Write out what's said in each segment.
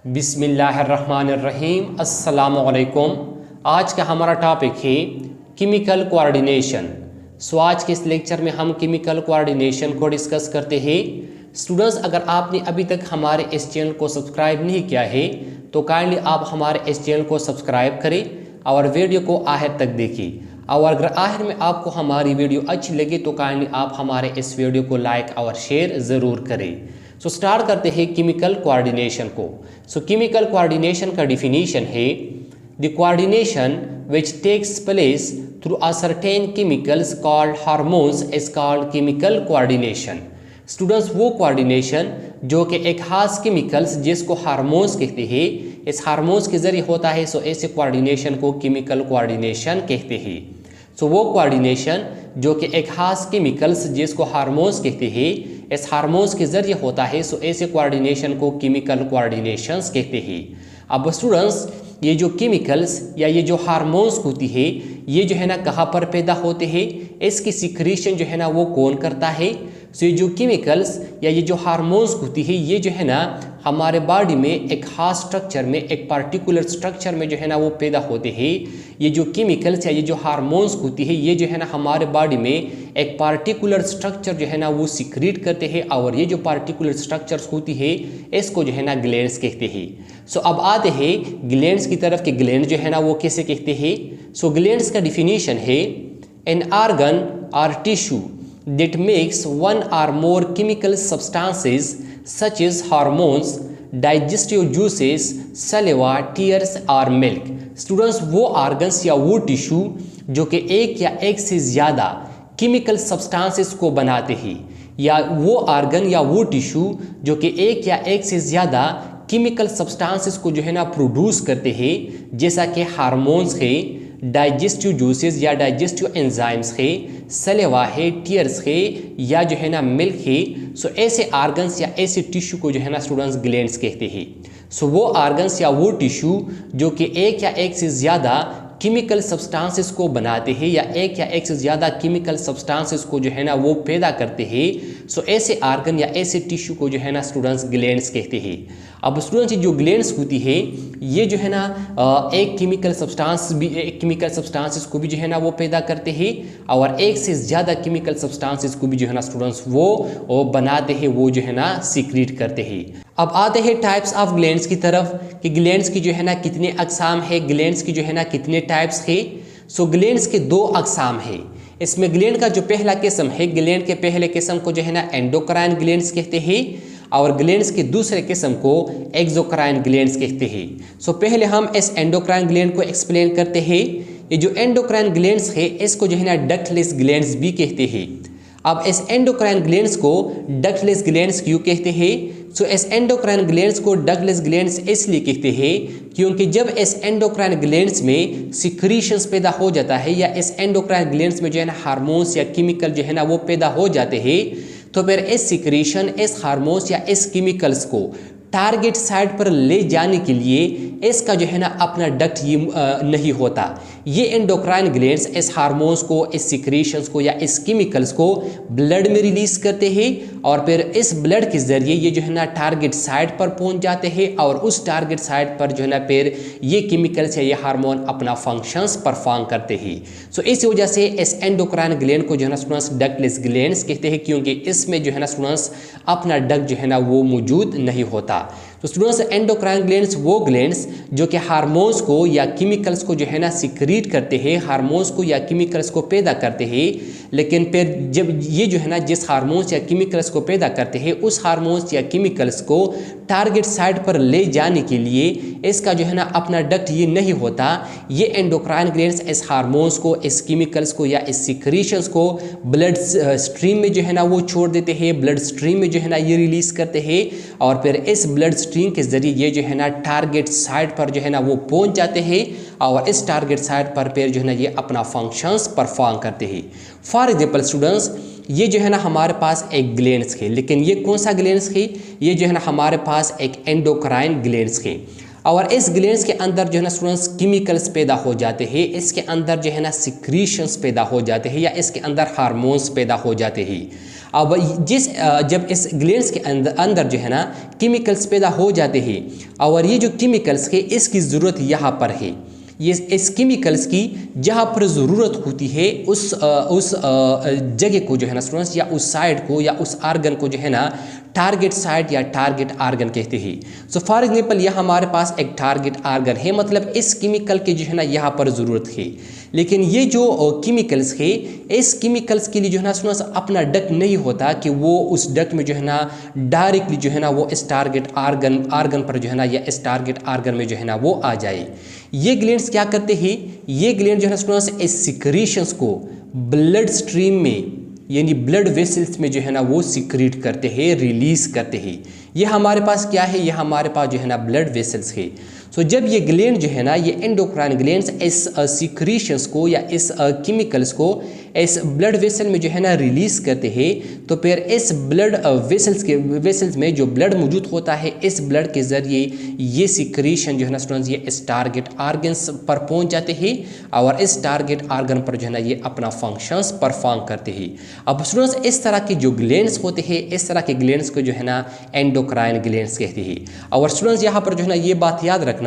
बिस्मिल्लाहिर्रहमानिर्रहीम अस्सलामुअलैकुम। आज का हमारा टॉपिक है केमिकल कोऑर्डिनेशन। आज के इस लेक्चर में हम केमिकल कोऑर्डिनेशन को डिस्कस करते हैं। स्टूडेंट्स, अगर आपने अभी तक हमारे इस चैनल को सब्सक्राइब नहीं किया है तो काइंडली आप हमारे इस चैनल को सब्सक्राइब करें और वीडियो को आखिर तक देखिए। और अगर आखिर में आपको हमारी वीडियो अच्छी लगे तो काइंडली आप हमारे इस वीडियो को लाइक और शेयर ज़रूर करें। स्टार्ट करते हैं केमिकल कोऑर्डिनेशन को। केमिकल कोऑर्डिनेशन का डिफिनीशन है the coordination which takes place through a certain chemicals called hormones is called chemical coordination. Students, वो कोऑर्डिनेशन जो कि एक खास केमिकल्स जिसको हार्मोन्स कहते हैं, इस हार्मोन्स के जरिए होता है, ऐसे कोऑर्डिनेशन को केमिकल कोऑर्डिनेशन कहते हैं। वो कोऑर्डिनेशन जो कि एक खास केमिकल्स जिसको हार्मोन्स कहते हैं, इस हार्मोन्स के जरिए होता है, ऐसे कोऑर्डिनेशन को केमिकल कोऑर्डिनेशंस कहते हैं। अब स्टूडेंट्स, ये जो केमिकल्स या ये जो हार्मोन्स होती है, ये जो है ना कहाँ पर पैदा होते हैं, इसकी सिक्रीशन जो है ना वो कौन करता है। ये जो केमिकल्स या ये जो हार्मोन्स होती है, ये जो है ना हमारे बॉडी में एक खास स्ट्रक्चर में, एक पार्टिकुलर स्ट्रक्चर में जो है ना वो पैदा होते हैं। ये जो केमिकल्स या ये जो हार्मोन्स होती है, ये जो है ना हमारे बॉडी में एक पार्टिकुलर स्ट्रक्चर जो है ना वो सिक्रीट करते हैं, और ये जो पार्टिकुलर स्ट्रक्चर्स होती है इसको जो है ना ग्लैंड्स कहते हैं। अब आते हैं ग्लैंड्स की तरफ कि ग्लैंड जो है ना वो कैसे कहते हैं। ग्लैंड्स का डिफिनीशन है एन ऑर्गन और tissue that makes one or more chemical substances such as hormones, digestive juices, saliva, tears or milk। Students, वो ऑर्गन्स या वो टिश्यू जो कि एक या एक से ज़्यादा केमिकल सब्सटेंसेस को बनाते हैं, या वो ऑर्गन या वो टिश्यू जो कि एक या एक से ज़्यादा केमिकल सब्सटेंसेस को जो है ना प्रोड्यूस करते हैं, जैसा कि हार्मोन्स है, डाइजेस्टिव जूसेस या डाइजेस्टिव एंजाइम्स है, सलेवा है, टीयर्स है, या जो है ना मिल्क है। ऐसे ऑर्गन्स या ऐसे टिश्यू को जो है ना स्टूडेंट्स ग्लैंड्स कहते हैं। वो ऑर्गन्स या वो टिश्यू जो कि एक या एक से ज़्यादा केमिकल सब्सटेंसेस को बनाते हैं, या एक या एक से ज़्यादा केमिकल सब्सटेंसेस को जो है ना वो पैदा करते हैं, ऐसे ऑर्गन या ऐसे टिश्यू को जो है ना स्टूडेंट्स ग्लैंड्स कहते हैं। अब स्टूडेंट्स, जो ग्लैंड्स होती है ये जो है ना एक केमिकल सब्सटेंसेस को भी जो है ना वो पैदा करते हैं, और एक से ज़्यादा केमिकल सब्सटेंसेस को भी जो है ना स्टूडेंट्स वो बनाते हैं, वो जो है ना सीक्रेट करते हैं। अब आते हैं टाइप्स ऑफ ग्लैंड्स की तरफ कि ग्लैंड्स की जो है ना कितने अकसाम है, ग्लैंड्स की जो है ना कितने टाइप्स है। ग्लैंड्स के दो अकसाम है। इसमें ग्लैंड का जो पहला किस्म है, ग्लैंड के पहले किस्म को जो है ना एंडोक्राइन ग्लैंड्स कहते हैं, और ग्लैंड्स के दूसरे किस्म को एक्सोक्राइन ग्लैंड्स कहते हैं। पहले हम इस एंडोक्राइन ग्लैंड को एक्सप्लेन करते हैं। ये जो एंडोक्राइन ग्लैंड्स है इसको जो है ना डक्टलेस ग्लैंड्स भी कहते हैं। अब इस एंडोक्राइन ग्लैंड्स को डक्टलेस ग्लैंड्स क्यों कहते हैं? इस एंडोक्राइन ग्लैंड्स को डक्टलेस ग्लैंड्स इसलिए कहते हैं क्योंकि जब इस एंडोक्राइन ग्लैंड्स में सिक्रीशंस पैदा हो जाता है, या इस एंडोक्राइन ग्लैंड्स में जो है ना हार्मोन्स या केमिकल जो है ना वो पैदा हो जाते हैं, तो फिर इस सिक्रीशन, इस हार्मोन्स या इस केमिकल्स को टारगेट साइट पर ले जाने के लिए इसका जो है ना अपना डक्ट ये नहीं होता। ये एंडोक्राइन ग्लैंड्स इस हार्मोन्स को, इस सिक्रीशंस को या इस केमिकल्स को ब्लड में रिलीज करते हैं, और फिर इस ब्लड के जरिए ये जो है ना टारगेट साइट पर पहुंच जाते हैं, और उस टारगेट साइट पर जो है ना फिर ये केमिकल्स या ये हार्मोन अपना फंक्शंस परफॉर्म करते हैं। इस वजह से इस एंडोक्राइन ग्लैंड को जो है ना स्टूडेंट्स डक्टलेस ग्लैंड्स कहते हैं, क्योंकि इसमें जो है ना स्टूडेंट्स अपना डक्ट जो है ना वो मौजूद नहीं होता। स्टूडेंट्स, एंडोक्राइन ग्लैंड्स वो ग्लैंड्स जो कि हार्मोन्स को या केमिकल्स को जो है ना सिक्रीट करते हैं, हार्मोन्स को या केमिकल्स को पैदा करते हैं, लेकिन फिर जब ये जो है ना जिस हार्मोन्स या केमिकल्स को पैदा करते हैं, उस हार्मोन्स या केमिकल्स को टारगेट साइट पर ले जाने के लिए इसका जो है ना अपना डक्ट ये नहीं होता। ये एंडोक्राइन ग्लैंड्स इस हार्मोन्स को, इस केमिकल्स को या इस सिक्रीशंस को ब्लड स्ट्रीम में जो है ना वो छोड़ देते हैं, ब्लड स्ट्रीम में जो है ना ये रिलीज करते हैं, और फिर इस ब्लड स्ट्रीम के जरिए ये जो है ना टारगेट साइट पर जो है ना वो पहुंच जाते हैं, और इस टारगेट साइट पर फिर जो है ना ये अपना फंक्शंस परफॉर्म करते हैं। फॉर एग्जांपल स्टूडेंट्स, ये जो है ना हमारे पास एक ग्लैंड्स है, लेकिन ये कौन सा ग्लैंड्स है? ये जो है ना हमारे पास एक एंडोक्राइन ग्लैंड्स है, और इस ग्लैंड्स के अंदर जो है ना स्टूडेंट्स केमिकल्स पैदा हो जाते हैं, इसके अंदर जो है ना सिक्रीशंस पैदा हो जाते हैं, या इसके अंदर हार्मोन्स पैदा हो जाते हैं। अब जब इस ग्लैंड्स के अंदर जो है ना केमिकल्स पैदा हो जाते हैं, और ये जो केमिकल्स है इसकी ज़रूरत यहाँ पर है। ये इस केमिकल्स की जहाँ पर ज़रूरत होती है उस जगह को जो है ना स्टूडेंट्स, या उस साइड को या उस आर्गन को जो है ना टारगेट साइट या टारगेट आर्गन कहते हैं। सो फॉर एग्जांपल यह हमारे पास एक टारगेट आर्गन है, मतलब इस केमिकल की जो है ना यहाँ पर ज़रूरत है। लेकिन ये जो केमिकल्स है, इस केमिकल्स के लिए जो है ना स्टूडेंट्स अपना डक्ट नहीं होता कि वो उस डक्ट में जो है ना डायरेक्टली जो है ना वो इस टारगेट आर्गन पर जो है ना या इस टारगेट आर्गन में जो है ना वो आ जाए। ये ग्लैंड्स क्या करते हैं, ये ग्लैंड जो है ना स्टूडेंट्स इस सिक्रीशंस को ब्लड स्ट्रीम में यानी ब्लड वेसल्स में जो है ना वो सिक्रीट करते हैं, रिलीज करते हैं। ये हमारे पास क्या है, ये हमारे पास जो है ना ब्लड वेसल्स है। सो जब ये ग्लैंड जो है ना, ये एंडोक्राइन ग्लैंड्स इस सिक्रीशंस को या इस केमिकल्स को इस ब्लड वेसल में जो है ना रिलीज करते हैं, तो फिर इस ब्लड वेसल्स में जो ब्लड मौजूद होता है, इस ब्लड के ज़रिए ये सिक्रीशन जो है ना स्टूडेंट्स ये इस टारगेट आर्गन्स पर पहुंच जाते हैं, और इस टारगेट आर्गन पर जो है ना ये अपना फंक्शंस परफॉर्म करते हैं। अब स्टूडेंट्स इस तरह के जो ग्लैंड्स होते हैं, इस तरह के ग्लैंड्स को जो है ना एंडोक्राइन ग्लैंड्स कहते हैं। और स्टूडेंट्स यहाँ पर जो है ना ये बात याद रखना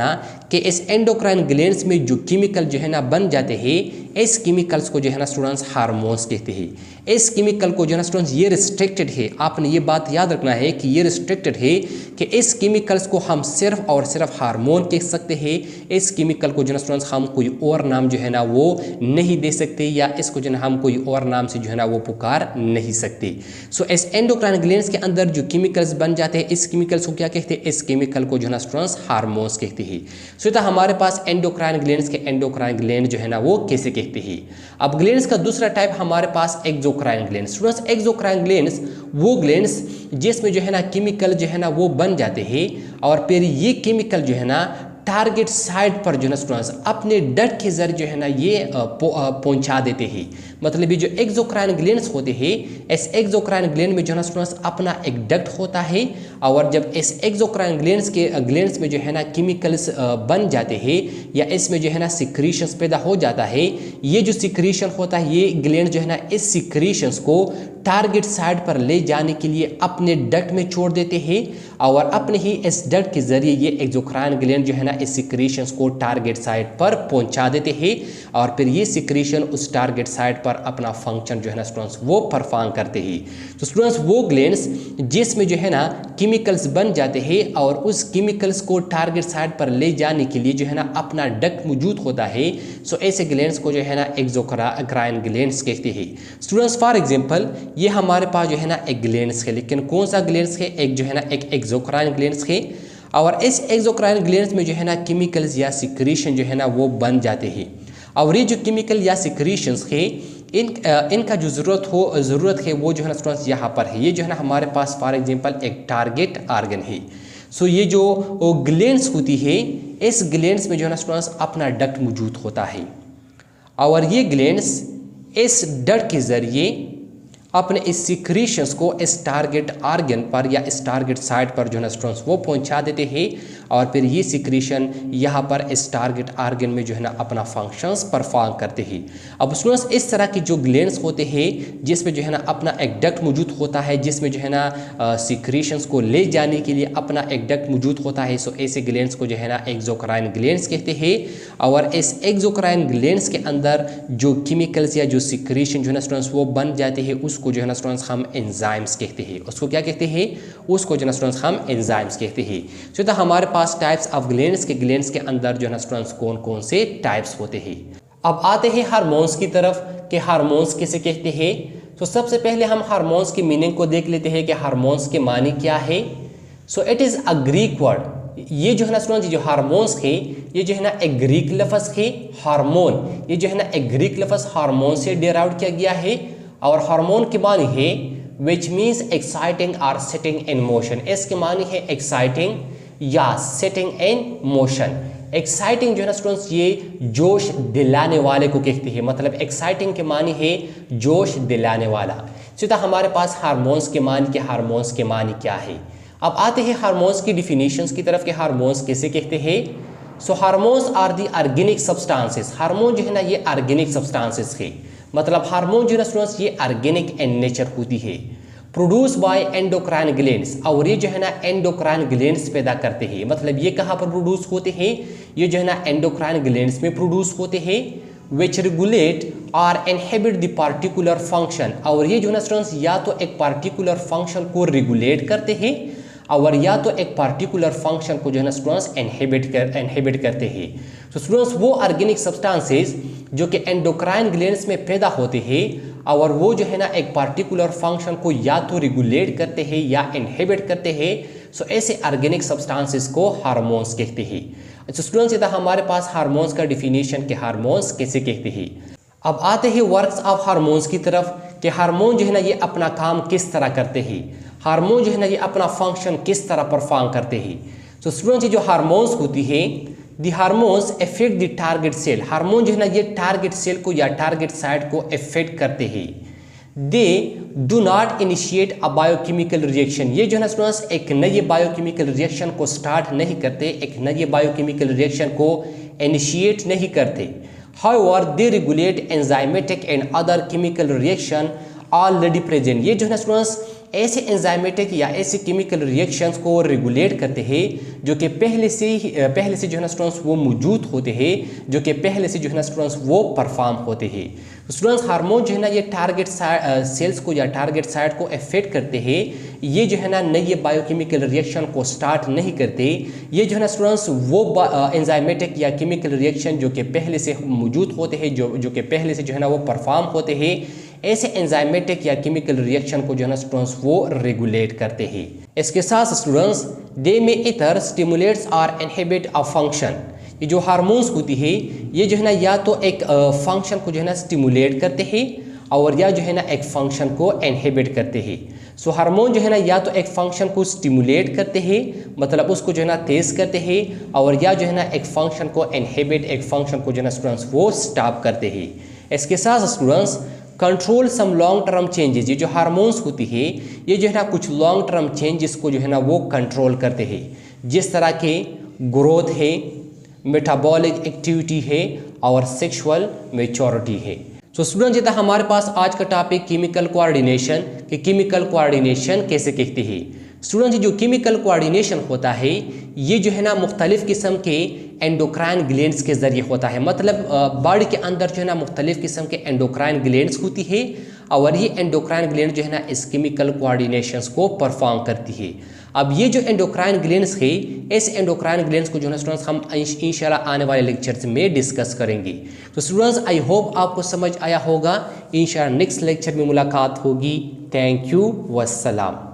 कि इस एंडोक्राइन ग्लैंड्स में जो केमिकल जो है ना बन जाते हैं, इस केमिकल्स को जो है ना स्टूडेंट्स हार्मोन्स कहते हैं। इस केमिकल को जो है ना स्टूडेंट्स ये रिस्ट्रिक्टेड है, आपने ये बात याद रखना है कि ये रिस्ट्रिक्टेड है कि इस केमिकल्स को हम सिर्फ और सिर्फ हार्मोन कह सकते हैं। इस केमिकल को जो है ना स्टूडेंट्स हम कोई और नाम जो है ना वो नहीं दे सकते, या इसको जो है ना हम कोई और नाम से जो है ना वो पुकार नहीं सकते। सो इस एंडोक्राइन ग्लैंड्स के अंदर जो केमिकल्स बन जाते हैं, इस केमिकल्स को क्या कहते हैं, इस केमिकल को जो है ना स्टूडेंट्स हार्मोन्स कहते हैं। सो तो हमारे पास एंडोक्राइन ग्लैंड्स के एंडोक्राइन ग्लैंड जो है ना वो कैसे कहते हैं। अब ग्लैंड्स का दूसरा टाइप हमारे पास exocrine gland. Students exocrine glands वो ग्लैंड्स जिसमें जो है ना केमिकल जो है ना वो बन जाते हैं, और फिर ये केमिकल जो है ना टारगेट साइट पर जो है ना स्टूडेंट्स अपने डक्ट के जरिए जो है ना ये पहुंचा देते हैं। मतलब ये जो एक्सोक्राइन ग्लैंड्स होते हैं, इस एक्सोक्राइन ग्लैंड में जो है ना स्टूडेंट्स अपना एक डक्ट होता है, और जब इस एक्सोक्राइन ग्लैंड्स में जो है ना केमिकल्स बन जाते हैं, या इसमें जो है ना सिक्रीशंस पैदा हो जाता है, ये जो सिक्रीशन होता है, ये ग्लैंड जो है ना इस सिक्रीशंस को टारगेट साइट पर ले जाने के लिए अपने डक्ट में छोड़ देते हैं, और अपने ही इस डक्ट के जरिए ये एक्सोक्राइन ग्लैंड जो है ना इस सिक्रीशंस को टारगेट साइट पर पहुंचा देते हैं, और फिर ये सिक्रीशन उस टारगेट साइट पर अपना फंक्शन जो है ना स्टूडेंट्स वो परफॉर्म करते हैं। तो स्टूडेंट्स वो ग्लैंड्स जिसमें जो है ना केमिकल्स बन जाते हैं, और उस केमिकल्स को टारगेट साइट पर ले जाने के लिए जो है ना अपना डक्ट मौजूद होता है, सो ऐसे ग्लैंड्स को जो है ना एक्सोक्राइन ग्लैंड्स कहते हैं। स्टूडेंट्स फॉर एग्जांपल ये हमारे पास जो है ना एक ग्लैंड्स है, लेकिन कौन सा ग्लैंड्स है, एक जो है ना एक एक्सोक्राइन ग्लैंड्स है, और इस एक्सोक्राइन ग्लैंड्स में जो है ना केमिकल्स या सिक्रीशन जो है ना वो बन जाते हैं। और ये जो केमिकल या सिक्रीशंस है, इनका जो ज़रूरत है वो जो है ना स्टूडेंट्स यहाँ पर है। ये जो है ना हमारे पास फॉर एग्जांपल एक टारगेट आर्गन है। सो ये जो ग्लैंड्स होती है, इस ग्लैंड्स में जो है ना स्टूडेंट्स अपना डक्ट मौजूद होता है, और ये ग्लैंड्स इस डक्ट के ज़रिए अपने इस सिक्रीशंस को इस टारगेट आर्गन पर या इस टारगेट साइट पर जो है ना स्टूडेंट्स वो पहुंचा देते हैं, और फिर ये सिक्रीशन यहाँ पर इस टारगेट आर्गन में जो है ना अपना फंक्शंस परफॉर्म करते हैं। अब स्टूडेंट्स इस तरह के जो ग्लैंड्स होते हैं जिसमें जो है ना अपना एक डक्ट मौजूद होता है, जिसमें जो है ना सिक्रीशंस को ले जाने के लिए अपना एक डक्ट मौजूद होता है, सो ऐसे ग्लैंड्स को जो है ना एक्सोक्राइन ग्लैंड्स कहते हैं। और इस एक्सोक्राइन ग्लैंड्स के अंदर जो केमिकल्स या जो सिक्रीशन जो है ना स्टूडेंट्स वो बन जाते हैं, उसको जो है ना स्टूडेंट्स हम एंजाइम्स कहते हैं। उसको क्या कहते हैं, उसको जो है ना स्टूडेंट्स हम एंजाइम्स कहते हैं। सो तो हमारे पास टाइप्स ऑफ ग्लैंड्स के अंदर जो है ना स्टूडेंट्स कौन कौन से टाइप्स होते हैं। अब आते हैं हार्मोन्स की तरफ कि हार्मोन्स किसे कहते हैं। तो सबसे पहले हम हार्मोन्स की मीनिंग को देख लेते हैं कि हार्मोन्स के मानी क्या है। So it is a Greek word. ये जो है ना स्टूडेंट्स जो हार्मोन्स है, ये जो है ना एक ग्रीक लफ्ज़ है हार्मोन। ये जो है ना एक ग्रीक लफ्ज़ हार्मोन से डेराइव किया गया है, और हार्मोन के मानी है विच मीन्स एक्साइटिंग और सेटिंग इन मोशन। इसके मानी है एक्साइटिंग या सेटिंग इन मोशन। एक्साइटिंग जो है ना स्टूडेंट्स ये जोश दिलाने वाले को कहते हैं, मतलब एक्साइटिंग के मानी है जोश दिलाने वाला। सीधा हमारे पास हार्मोन्स के मानी क्या है। अब आते हैं हार्मोन्स की डिफिनीशंस की तरफ कि हार्मोन्स कैसे कहते हैं। So hormones are the organic substances. Hormone जो है ना ये ऑर्गेनिक सब्सटेंसेस है, मतलब हार्मोन जो है ना स्टूडेंट्स ये ऑर्गेनिक इन नेचर होती है। प्रोड्यूस बाय एंडोक्राइन ग्लैंड्स, और ये जो है ना एंडोक्राइन ग्लैंड्स पैदा करते हैं। मतलब ये कहाँ पर प्रोड्यूस होते हैं, ये जो है ना एंडोक्राइन ग्लैंड्स में प्रोड्यूस होते हैं, विच रेगुलेट और इनहिबिट द पार्टिकुलर फंक्शन, और ये जो है ना स्टूडेंट्स या तो एक पार्टिकुलर फंक्शन को रेगुलेट करते हैं और या तो एक पार्टिकुलर फंक्शन को जो है ना स्टूडेंट्स इनहिबिट करते हैं। तो स्टूडेंट्स वो ऑर्गेनिक सब्सटेंसेस जो कि एंडोक्राइन ग्लैंड्स में पैदा होते हैं और वो जो है ना एक पार्टिकुलर फंक्शन को या तो रेगुलेट करते हैं या इनहिबिट करते हैं, सो ऐसे ऑर्गेनिक सब्सटेंसेस को हार्मोन्स कहते हैं। अच्छा स्टूडेंट्स, इधर हमारे पास हार्मोन्स का डिफिनेशन के हार्मोन्स कैसे कहते हैं। अब आते हैं वर्क्स ऑफ हार्मोन्स की तरफ कि हार्मोन जो है ना ये अपना काम किस तरह करते हैं, हार्मोन जो है ना ये अपना फंक्शन किस तरह परफॉर्म करते हैं। तो स्टूडेंट्स, ये जो हार्मोन्स होती है, the hormones affect the target cell, hormone जो है ना ये टारगेट सेल को या टारगेट साइट को अफेक्ट करते हैं। They do not initiate a biochemical reaction, ये जो है ना स्टूडेंट्स एक नए बायोकेमिकल रिएक्शन को स्टार्ट नहीं करते, एक नए बायोकेमिकल रिएक्शन को इनिशिएट नहीं करते। However they regulate enzymatic and other chemical reaction already present, ये जो है ना स्टूडेंट्स ऐसे एंजाइमेटिक या ऐसे केमिकल रिएक्शंस को रेगुलेट करते हैं जो कि पहले से जो है ना स्टूडेंट्स वो मौजूद होते हैं, जो कि पहले से जो है ना स्टूडेंट्स वो परफॉर्म होते हैं। स्टूडेंट्स, हार्मोन जो है ना ये टारगेट सेल्स को या टारगेट साइट को अफेक्ट करते हैं, ये जो है ना नए बायोकेमिकल रिएक्शन को स्टार्ट नहीं करते, ये जो है ना स्टूडेंट्स वो एंजाइमेटिक या केमिकल रिएक्शन जो कि पहले से मौजूद होते हैं, जो कि पहले से जो है ना वो परफॉर्म होते हैं, ऐसे एंजाइमेटिक या केमिकल रिएक्शन को जो है ना स्टूडेंट्स वो रेगुलेट करते हैं। इसके साथ स्टूडेंट्स दे में इतर स्टिमुलेट्स और इनहिबिट अ फंक्शन, ये जो हार्मोन्स होती है ये जो है ना या तो एक फंक्शन को जो है ना स्टिमुलेट करते हैं और या जो है ना एक फंक्शन को इनहिबिट करते हैं। सो हार्मोन जो है ना या तो एक फंक्शन को स्टिमुलेट करते हैं, मतलब उसको जो है ना तेज करते हैं, और या जो है ना एक फंक्शन को इनहिबिट, एक फंक्शन को जो है ना स्टूडेंट्स वो स्टॉप करते हैं। इसके साथ students control some long term changes, ये जो हार्मोन्स होती है ये जो है ना कुछ लॉन्ग टर्म चेंजेस को जो है ना वो कंट्रोल करते हैं, जिस तरह के ग्रोथ है, मेटाबॉलिक एक्टिविटी है और सेक्सुअल मैच्योरिटी है। सो स्टूडेंट, जितना हमारे पास आज का टॉपिक केमिकल कोऑर्डिनेशन, कि केमिकल कोऑर्डिनेशन कैसे कहते हैं। स्टूडेंट, जो केमिकल कोऑर्डिनेशन होता है ये जो है ना मुख्तलिफ किस्म के एंडोक्राइन ग्लैंड्स के ज़रिए होता है, मतलब बॉडी के अंदर जो है ना मुख्तलिफ किस्म के एंडोक्राइन ग्लैंड्स होती है और ये एंडोक्राइन ग्लैंड जो है ना इस केमिकल कोऑर्डिनेशंस को परफॉर्म करती है। अब ये जो एंडोक्राइन ग्लैंड्स है, इस एंडोक्राइन ग्लैंड्स को जो है स्टूडेंट्स हम इंशाल्लाह आने वाले लेक्चर्स में डिस्कस करेंगे। तो स्टूडेंट्स, आई होप आपको समझ आया होगा। इंशाल्लाह नेक्स्ट लेक्चर में मुलाकात होगी। Thank you, वस्सलाम।